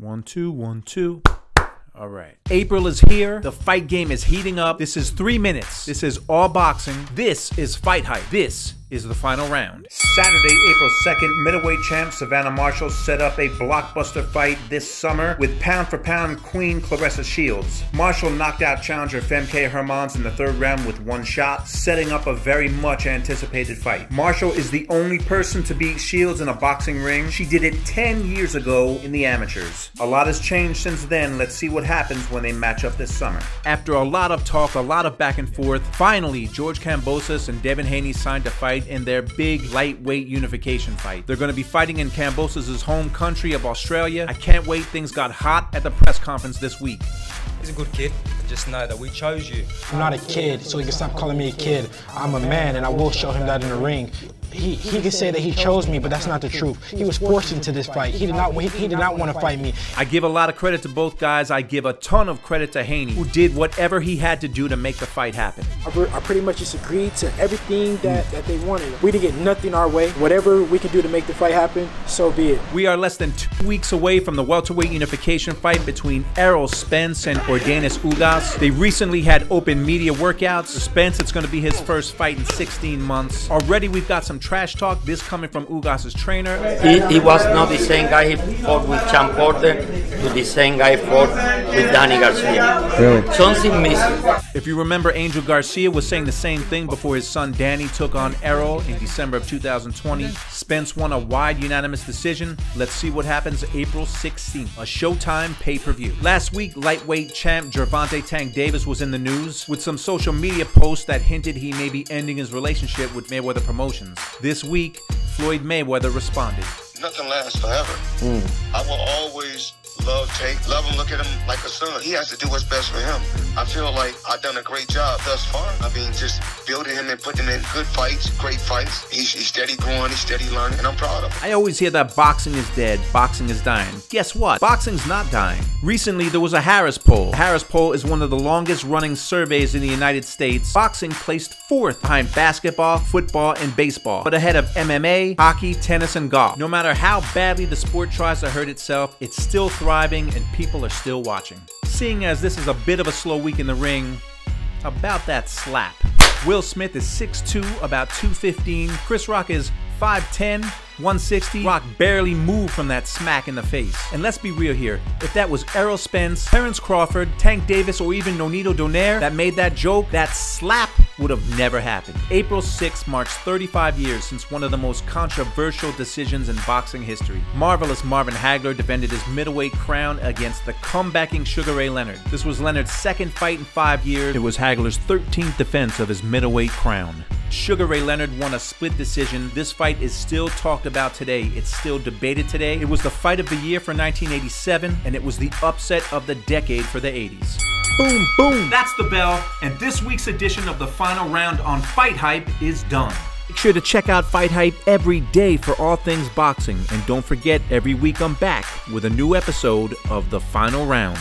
1, 2, 1, 2. All right. April is here. The fight game is heating up. This is 3 minutes. This is all boxing. This is Fight Hype. This is the final round. Saturday, April 2nd, middleweight champ Savannah Marshall set up a blockbuster fight this summer with pound-for-pound queen Claressa Shields. Marshall knocked out challenger Femke Hermans in the third round with one shot, setting up a very much anticipated fight. Marshall is the only person to beat Shields in a boxing ring. She did it 10 years ago in the amateurs. A lot has changed since then. Let's see what happens when they match up this summer. After a lot of talk, a lot of back and forth, finally George Kambosos and Devin Haney signed to fight in their big lightweight unification fight. They're going to be fighting in Kambosos' home country of Australia. I can't wait. Things got hot at the press conference this week. He's a good kid. Just know that we chose you. I'm not a kid, so he can stop calling me a kid. I'm a man, and I will show him that in the ring. He can say that he chose me, but that's not the truth. He was forced into this fight. He did not want to fight me. I give a lot of credit to both guys. I give a ton of credit to Haney, who did whatever he had to do to make the fight happen. I pretty much just agreed to everything that they wanted. We didn't get nothing our way. Whatever we could do to make the fight happen, so be it. We are less than 2 weeks away from the welterweight unification fight between Errol Spence and Ordenis Ugas. They recently had open media workouts. For Spence, it's going to be his first fight in 16 months. Already we've got some trash talk, this coming from Ugas' trainer. He was not the same guy he fought with Champ Porter to the same guy fought with Danny Garcia. Really? Something missing. If you remember, Angel Garcia was saying the same thing before his son Danny took on Errol in December of 2020. Spence won a wide unanimous decision. Let's see what happens April 16th, a Showtime pay-per-view. Last week, lightweight champ Gervonta Tank Davis was in the news with some social media posts that hinted he may be ending his relationship with Mayweather Promotions. This week, Floyd Mayweather responded. Nothing lasts forever. I will always love Tank, love him, look at him like a son. He has to do what's best for him. I feel like I've done a great job thus far. I mean, just building him and putting him in good fights, great fights. He's steady growing, he's steady learning, and I'm proud of him. I always hear that boxing is dead, boxing is dying. Guess what? Boxing's not dying. Recently, there was a Harris poll. The Harris poll is one of the longest running surveys in the United States. Boxing placed 4th behind basketball, football, and baseball, but ahead of MMA, hockey, tennis, and golf. No matter how badly the sport tries to hurt itself, it's still thriving and people are still watching. Seeing as this is a bit of a slow week in the ring, about that slap. Will Smith is 6'2", about 215. Chris Rock is 5'10", 160. Rock barely moved from that smack in the face. And let's be real here, if that was Errol Spence, Terrence Crawford, Tank Davis, or even Nonito Donaire that made that joke, that slap would have never happened. April 6th marks 35 years since one of the most controversial decisions in boxing history. Marvelous Marvin Hagler defended his middleweight crown against the comebacking Sugar Ray Leonard. This was Leonard's second fight in 5 years. It was Hagler's 13th defense of his middleweight crown. Sugar Ray Leonard won a split decision. This fight is still talked about today. It's still debated today. It was the fight of the year for 1987, and it was the upset of the decade for the 80s. Boom, boom. That's the bell, and this week's edition of the final round on Fight Hype is done. Make sure to check out Fight Hype every day for all things boxing, and don't forget, every week I'm back with a new episode of the final round.